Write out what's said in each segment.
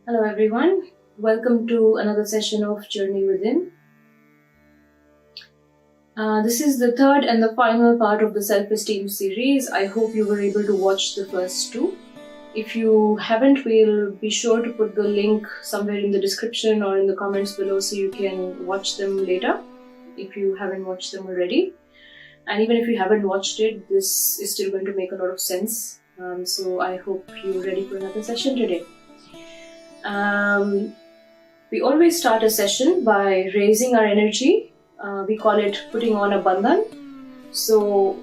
Hello everyone, welcome to another session of Journey Within. This is the third and the final part of the Self Esteem series. I hope you were able to watch the first two. If you haven't, we'll be sure to put the link somewhere in the description or in the comments below so you can watch them later if you haven't watched them already. And even if you haven't watched it, this is still going to make a lot of sense. So I hope you're ready for another session today. We always start a session by raising our energy. We call it putting on a bandhan. So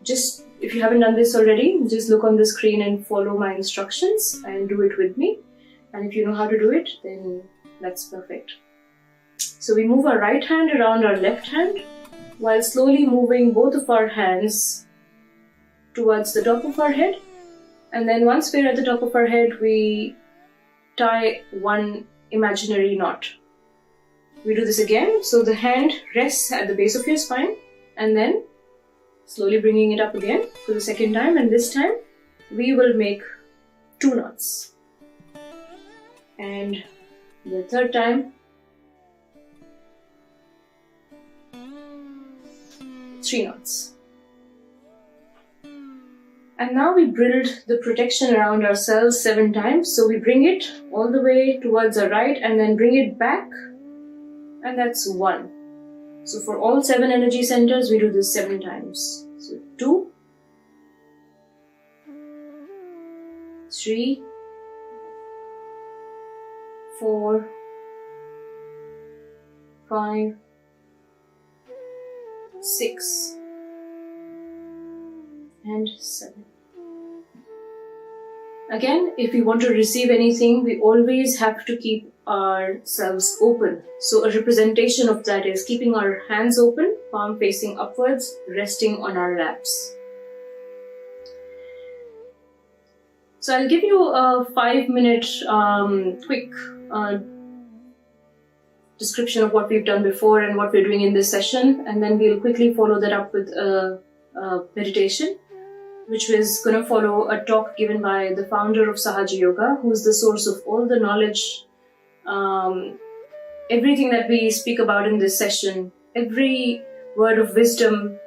just if you haven't done this already, just look on the screen and follow my instructions and do it with me. And if you know how to do it, then that's perfect. So we move our right hand around our left hand while slowly moving both of our hands towards the top of our head. And then once we're at the top of our head, we tie one imaginary knot. We do this again. So the hand rests at the base of your spine and then slowly bringing it up again for the second time, and this time we will make 2 knots. And the third time 3 knots. And now we build the protection around ourselves 7 times. So we bring it all the way towards our right and then bring it back, and that's 1. So for all 7 energy centers, we do this 7 times. So 2, 3, 4, 5, 6, and 7. Again, if we want to receive anything, we always have to keep ourselves open. So a representation of that is keeping our hands open, palm facing upwards, resting on our laps. So I'll give you a 5-minute quick description of what we've done before and what we're doing in this session, and then we'll quickly follow that up with a meditation, which was going to follow a talk given by the founder of Sahaja Yoga, who is the source of all the knowledge. Everything that we speak about in this session, every word of wisdom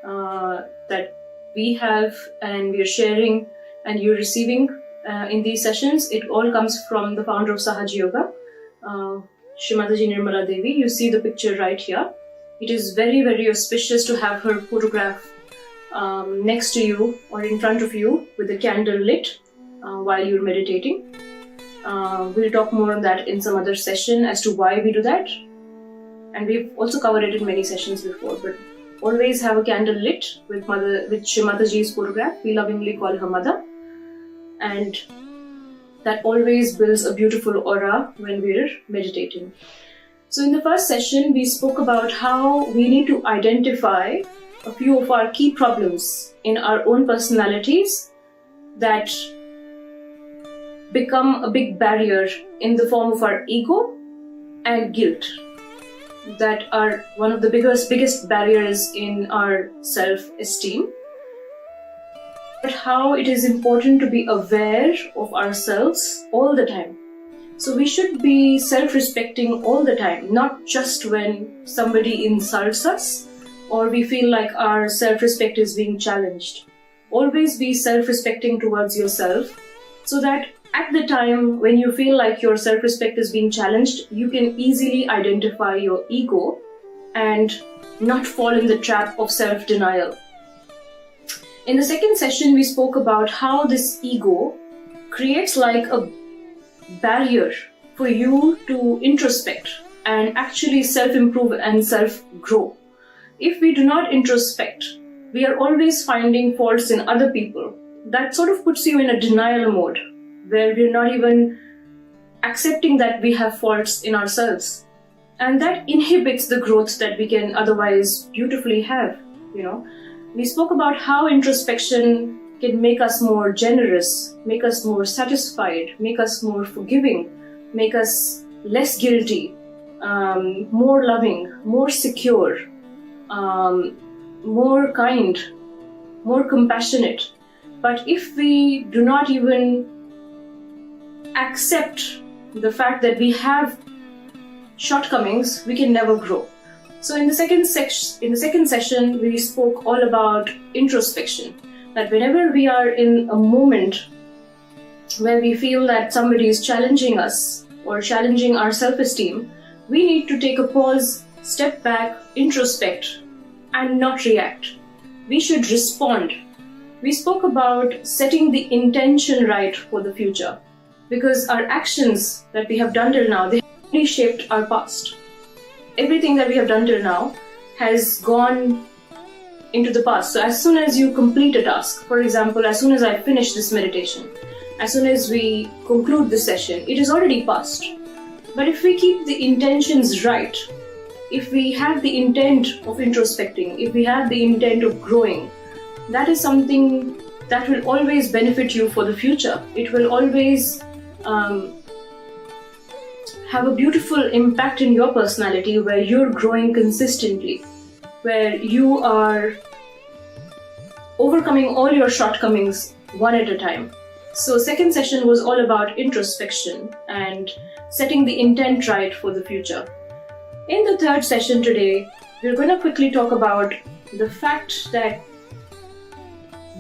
that we have and we are sharing and you're receiving in these sessions, it all comes from the founder of Sahaja Yoga, Shri Mataji. You see the picture right here. It is very, very auspicious to have her photograph next to you or in front of you with a candle lit while you're meditating. We'll talk more on that in some other session as to why we do that, and we've also covered it in many sessions before, but always have a candle lit with Shri Mataji's photograph. We lovingly call her Mother, and that always builds a beautiful aura when we're meditating. So in the first session, we spoke about how we need to identify a few of our key problems in our own personalities that become a big barrier in the form of our ego and guilt, that are one of the biggest barriers in our self-esteem. But how it is important to be aware of ourselves all the time. So we should be self-respecting all the time, not just when somebody insults us or we feel like our self-respect is being challenged. Always be self-respecting towards yourself, so that at the time when you feel like your self-respect is being challenged, you can easily identify your ego and not fall in the trap of self-denial. In the second session, we spoke about how this ego creates like a barrier for you to introspect and actually self-improve and self-grow. If we do not introspect, we are always finding faults in other people. That sort of puts you in a denial mode, where we're not even accepting that we have faults in ourselves. And that inhibits the growth that we can otherwise beautifully have, We spoke about how introspection can make us more generous, make us more satisfied, make us more forgiving, make us less guilty, more loving, more secure, more kind, more compassionate. But if we do not even accept the fact that we have shortcomings, we can never grow. So in the second session, we spoke all about introspection. That whenever we are in a moment where we feel that somebody is challenging us or challenging our self-esteem, we need to take a pause, step back, introspect, and not react. We should respond. We spoke about setting the intention right for the future, because our actions that we have done till now, they have really shaped our past. Everything that we have done till now has gone into the past. So as soon as you complete a task, for example, as soon as I finish this meditation, as soon as we conclude this session, it is already past. But if we keep the intentions right, if we have the intent of introspecting, if we have the intent of growing, that is something that will always benefit you for the future. It will always have a beautiful impact in your personality, where you're growing consistently, where you are overcoming all your shortcomings one at a time. So second session was all about introspection and setting the intent right for the future. In the third session today, we're going to quickly talk about the fact that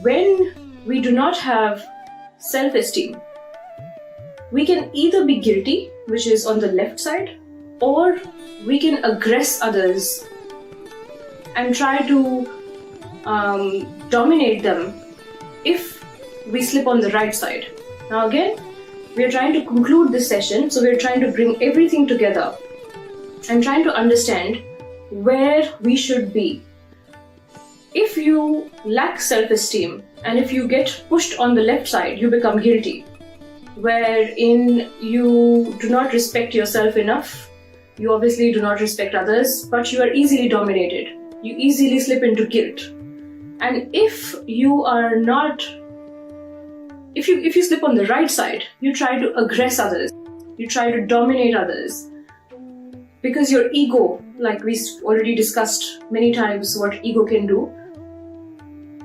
when we do not have self-esteem, we can either be guilty, which is on the left side, or we can aggress others and try to dominate them if we slip on the right side. Now again, we are trying to conclude this session, so we are trying to bring everything together and trying to understand where we should be. If you lack self-esteem and if you get pushed on the left side, you become guilty, wherein you do not respect yourself enough. You obviously do not respect others, but you are easily dominated. You easily slip into guilt. And if you are not, if you slip on the right side, you try to aggress others, you try to dominate others, because your ego, like we already discussed many times what ego can do,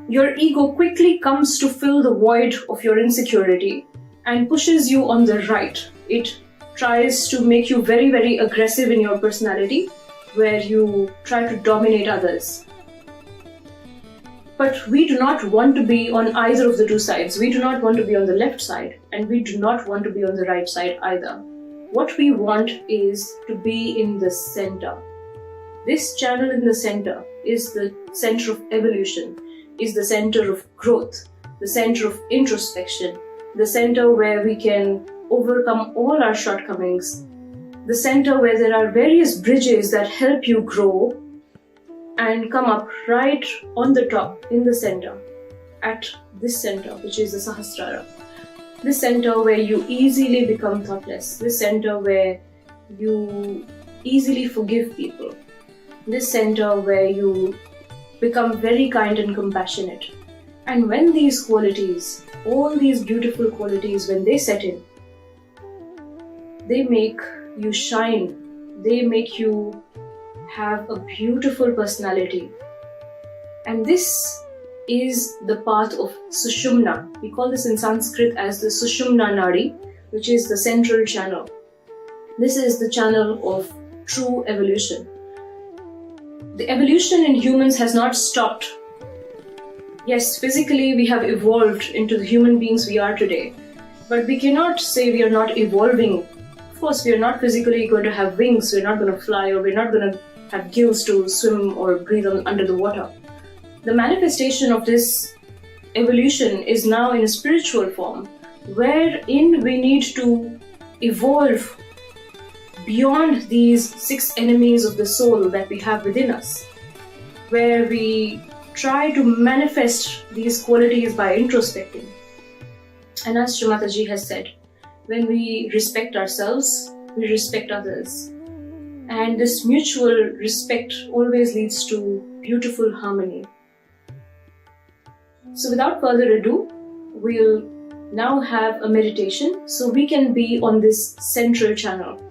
your ego quickly comes to fill the void of your insecurity and pushes you on the right. It tries to make you very, very aggressive in your personality, where you try to dominate others. But we do not want to be on either of the two sides. We do not want to be on the left side, and we do not want to be on the right side either. What we want is to be in the center. This channel in the center is the center of evolution, is the center of growth, the center of introspection, the center where we can overcome all our shortcomings, the center where there are various bridges that help you grow and come up right on the top in the center, at this center, which is the Sahasrara. This center where you easily become thoughtless, this center where you easily forgive people, this center where you become very kind and compassionate. And when these qualities, all these beautiful qualities, when they set in, they make you shine, they make you have a beautiful personality. And this is the path of Sushumna. We call this in Sanskrit as the Sushumna Nadi, which is the central channel. This is the channel of true evolution. The evolution in humans has not stopped. Yes, physically we have evolved into the human beings we are today, but we cannot say we are not evolving. Of course, we are not physically going to have wings, we're not going to fly, or we're not going to have gills to swim or breathe under the water. The manifestation of this evolution is now in a spiritual form, wherein we need to evolve beyond these 6 enemies of the soul that we have within us, where we try to manifest these qualities by introspecting. And as Shri Mataji has said, when we respect ourselves, we respect others. And this mutual respect always leads to beautiful harmony. So without further ado, we'll now have a meditation so we can be on this central channel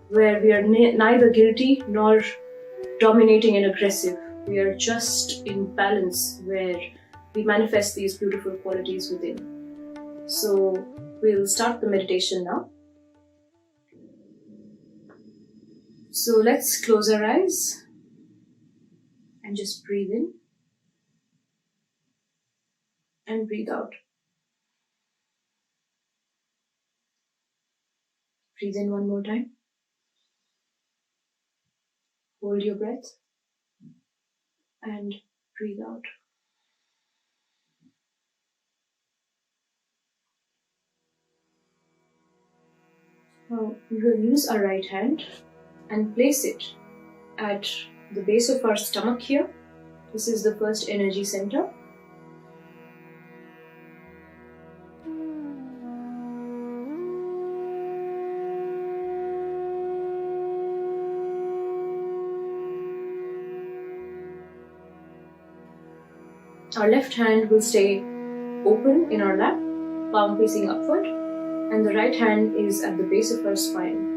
where we are neither guilty nor dominating and aggressive. We are just in balance, where we manifest these beautiful qualities within. So we'll start the meditation now. So let's close our eyes and just breathe in and breathe out. Breathe in one more time. Hold your breath and breathe out. Now we will use our right hand and place it at the base of our stomach here. This is the first energy center. Our left hand will stay open in our lap, palm facing upward, and the right hand is at the base of our spine.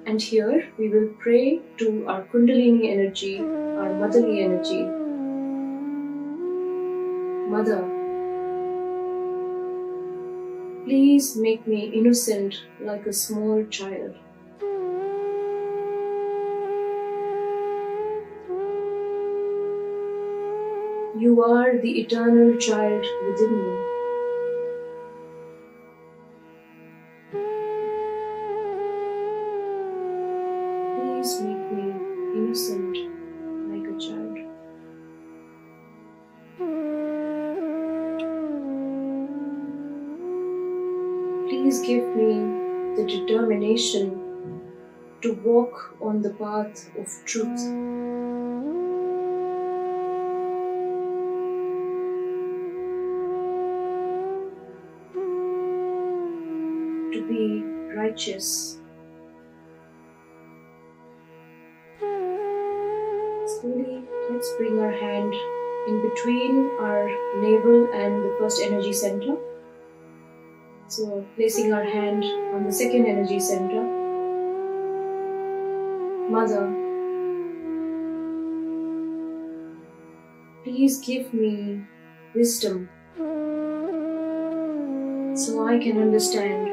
And here we will pray to our Kundalini energy, our motherly energy. Mother, please make me innocent like a small child. You are the eternal child within me. Please make me innocent like a child. Please give me the determination to walk on the path of truth. To be righteous. Slowly, let's bring our hand in between our navel and the first energy center. So, placing our hand on the second energy center. Mother, please give me wisdom so I can understand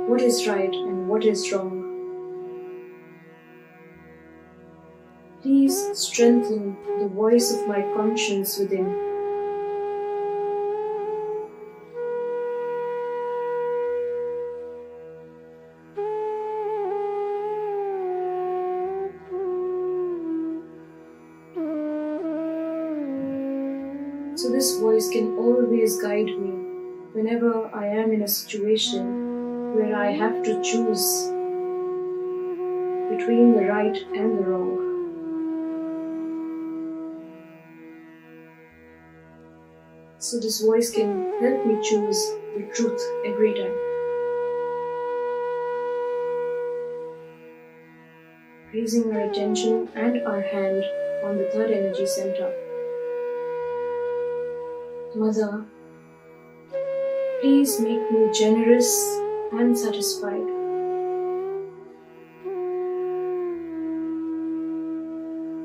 what is right and what is wrong. Please strengthen the voice of my conscience within. So this voice can always guide me whenever I am in a situation where I have to choose between the right and the wrong. So this voice can help me choose the truth every time. Raising our attention and our hand on the third energy center. Mother, please make me generous and satisfied.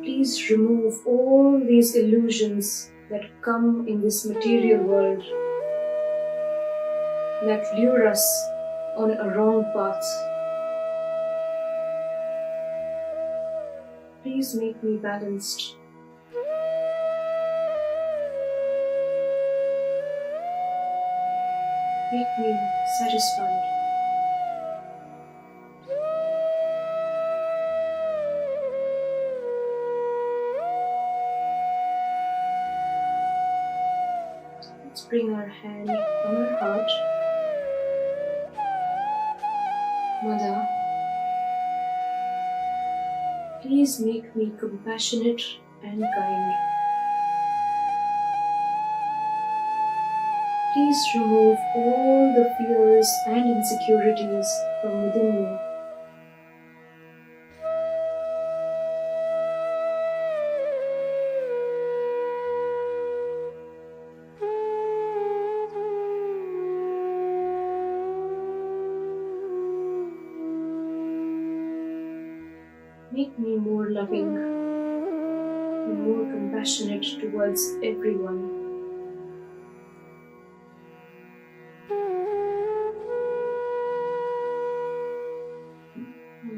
Please remove all these illusions that come in this material world that lure us on a wrong path. Please make me balanced. Make me satisfied. Let's bring our hand on our heart. Mother, please make me compassionate and kind. Please remove all the fears and insecurities from within me. Make me more loving and more compassionate towards everyone.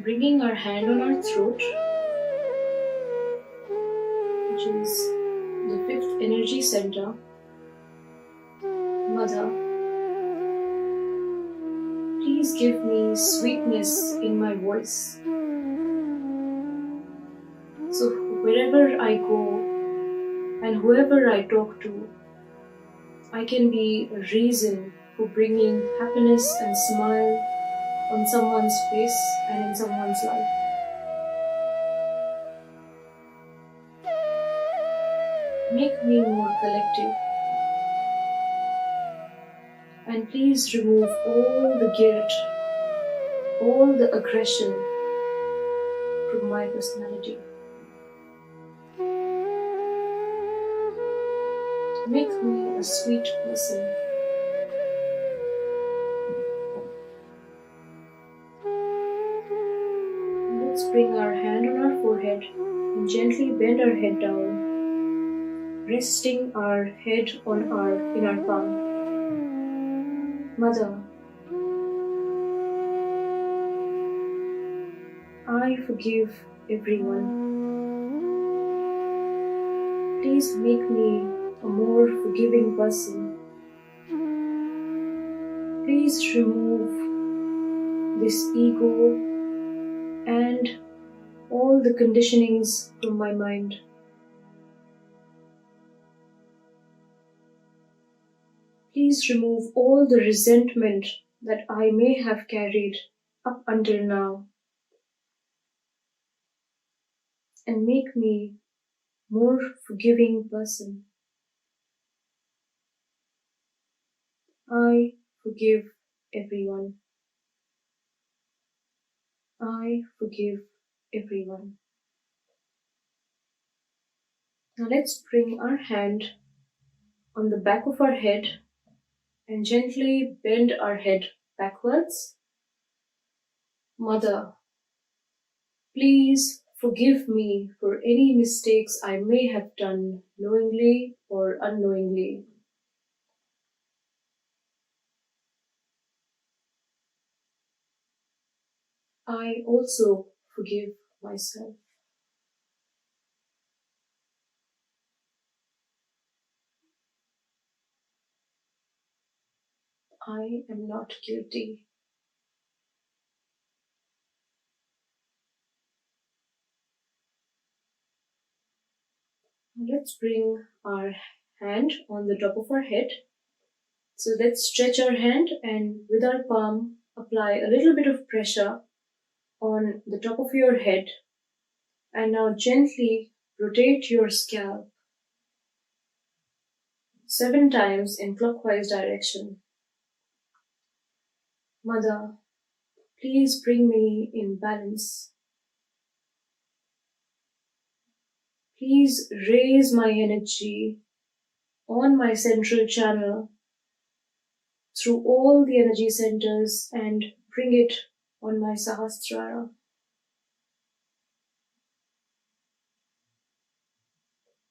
bringing our hand on our throat, which is the fifth energy center. Mother, please give me sweetness in my voice. So wherever I go and whoever I talk to, I can be a reason for bringing happiness and smile on someone's face and in someone's life. Make me more collective. And please remove all the guilt, all the aggression from my personality. Make me a sweet person. Let's bring our hand on our forehead and gently bend our head down, resting our head in our palm. Mother, I forgive everyone. Please make me a more forgiving person. Please remove this ego and all the conditionings from my mind. Please remove all the resentment that I may have carried up until now and make me a more forgiving person. I forgive everyone. I forgive everyone. Now let's bring our hand on the back of our head and gently bend our head backwards. Mother, please forgive me for any mistakes I may have done knowingly or unknowingly. I also forgive myself. I am not guilty. Let's bring our hand on the top of our head. So let's stretch our hand and with our palm apply a little bit of pressure on the top of your head. And now gently rotate your scalp 7 times in clockwise direction. Mother, please bring me in balance. Please raise my energy on my central channel through all the energy centers and bring it on my Sahasrara.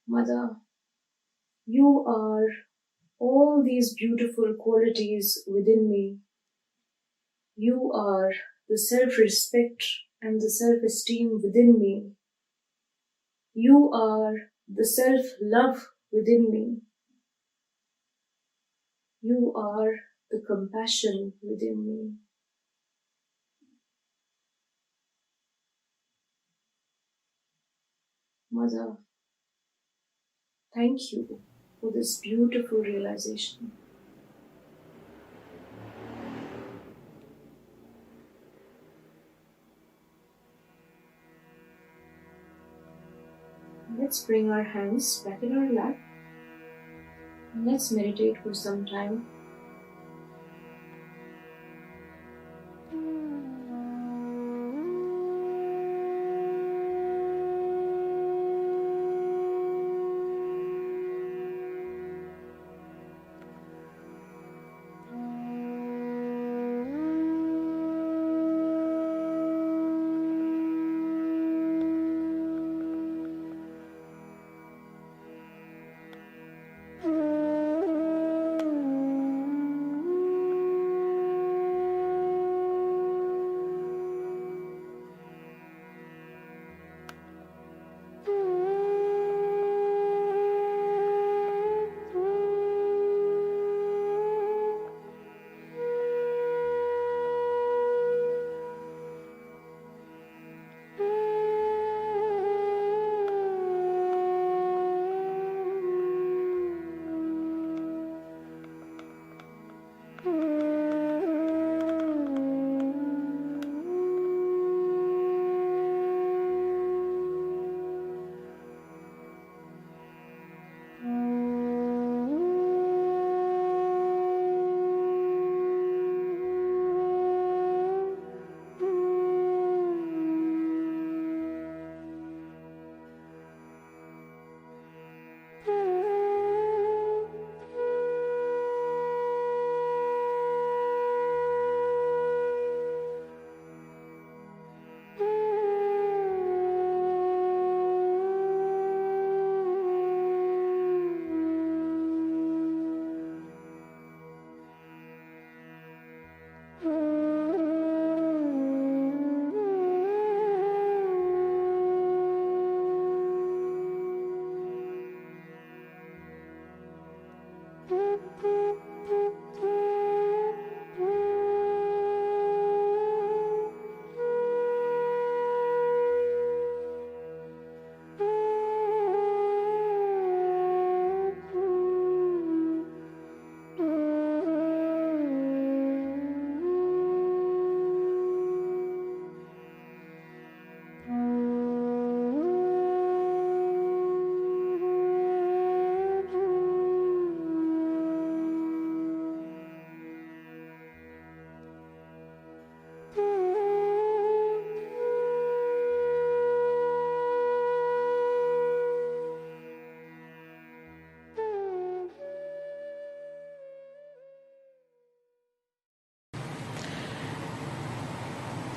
Mother, you are all these beautiful qualities within me. You are the self-respect and the self-esteem within me. You are the self-love within me. You are the compassion within me. Mother, thank you for this beautiful realization. Let's bring our hands back in our lap. Let's meditate for some time.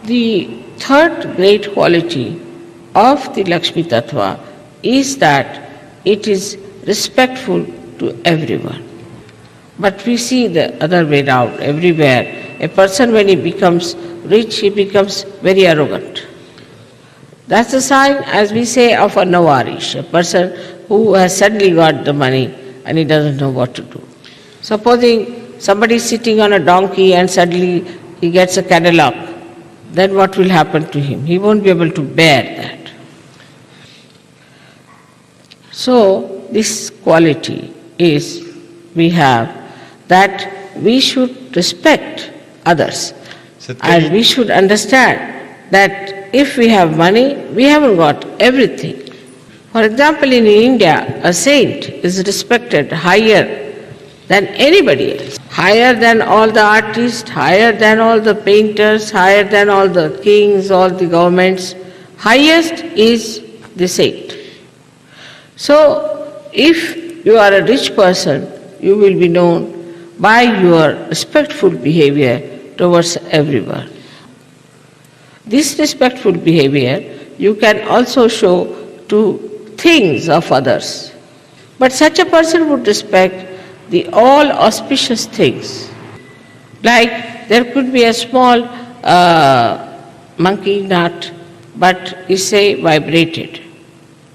The third great quality of the Lakshmi Tattva is that it is respectful to everyone. But we see the other way round everywhere. A person, when he becomes rich, he becomes very arrogant. That's a sign, as we say, of a Nawarish, a person who has suddenly got the money and he doesn't know what to do. Supposing somebody is sitting on a donkey and suddenly he gets a Cadillac, then what will happen to him? He won't be able to bear that. So, this quality is, we have, that we should respect others. And we should understand that if we have money, we haven't got everything. For example, in India, a saint is respected higher than anybody else. Higher than all the artists, higher than all the painters, higher than all the kings, all the governments. Highest is the saint. So, if you are a rich person, you will be known by your respectful behavior towards everyone. This respectful behavior you can also show to things of others. But such a person would respect the all auspicious things. Like there could be a small monkey nut, but is say vibrated.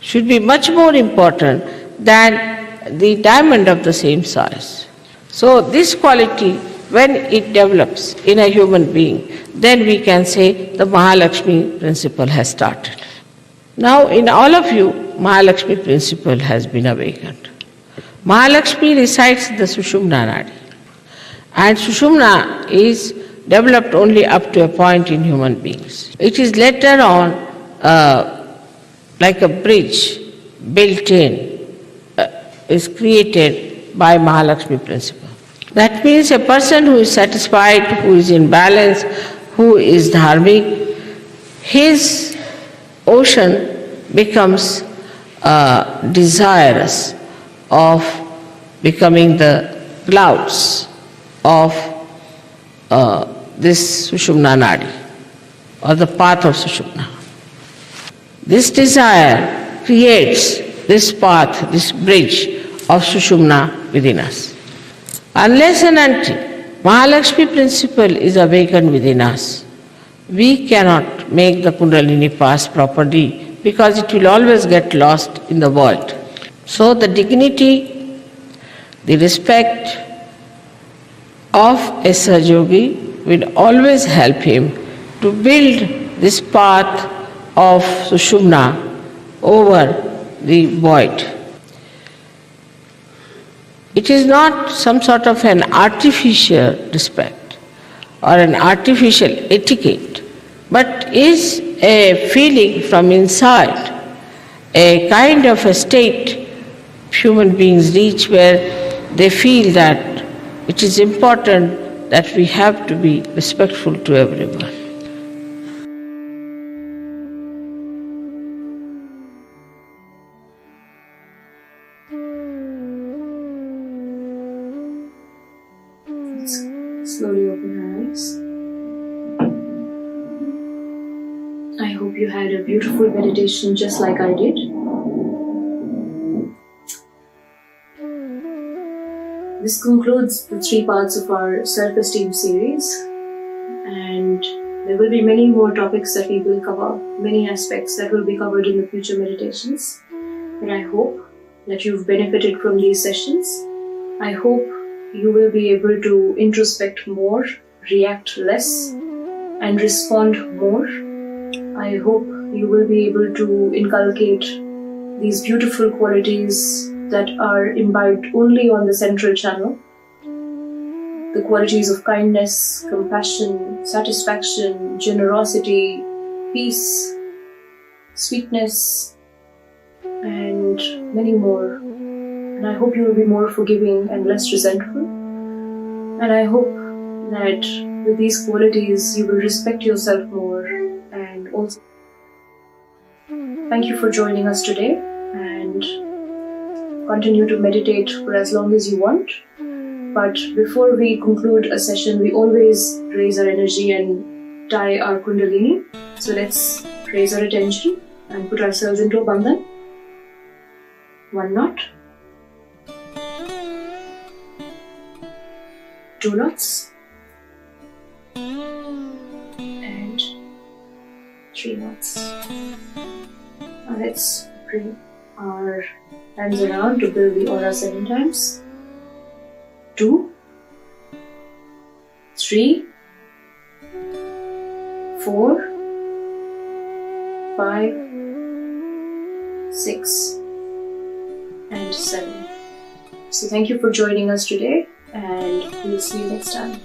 Should be much more important than the diamond of the same size. So this quality, when it develops in a human being, then we can say the Mahalakshmi principle has started. Now in all of you, Mahalakshmi principle has been awakened. Mahalakshmi resides in the Sushumna Nadi. And Sushumna is developed only up to a point in human beings. It is later on like a bridge built in, is created by Mahalakshmi principle. That means a person who is satisfied, who is in balance, who is dharmic, his ocean becomes desirous of becoming the clouds of this Sushumna Nadi, or the path of Sushumna. This desire creates this path, this bridge of Sushumna within us. Unless and until Mahalakshmi principle is awakened within us, we cannot make the Kundalini pass properly, because it will always get lost in the world. So the dignity, the respect of a Sahaja will always help him to build this path of Sushumna over the void. It is not some sort of an artificial respect or an artificial etiquette, but is a feeling from inside, a kind of a state human beings reach where they feel that it is important that we have to be respectful to everyone. Slowly open your eyes. I hope you had a beautiful meditation just like I did. This concludes the 3 parts of our self-esteem series, and there will be many more topics that we will cover, many aspects that will be covered in the future meditations. And I hope that you've benefited from these sessions. I hope you will be able to introspect more, react less, and respond more. I hope you will be able to inculcate these beautiful qualities that are imbibed only on the central channel. The qualities of kindness, compassion, satisfaction, generosity, peace, sweetness, and many more. And I hope you will be more forgiving and less resentful. And I hope that with these qualities you will respect yourself more. And also, thank you for joining us today, and continue to meditate for as long as you want. But before we conclude a session, we always raise our energy and tie our kundalini. So let's raise our attention and put ourselves into a bandhan. 1 knot. 2 knots. And 3 knots. Now let's bring our hands around to build the aura 7 times. 2, 3, 4, 5, 6, and 7. So thank you for joining us today, and we'll see you next time.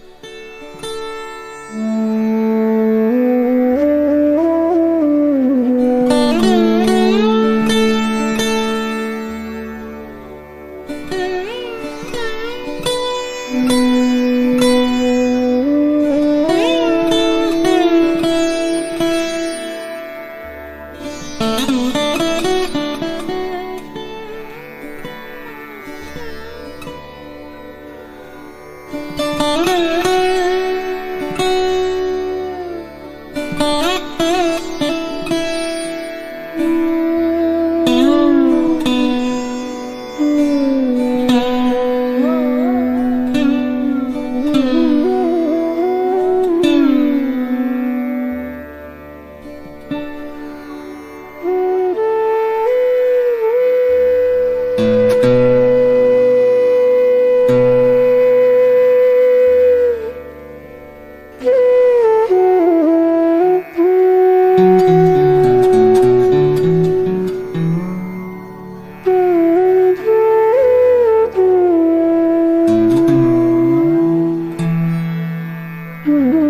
Mm-hmm.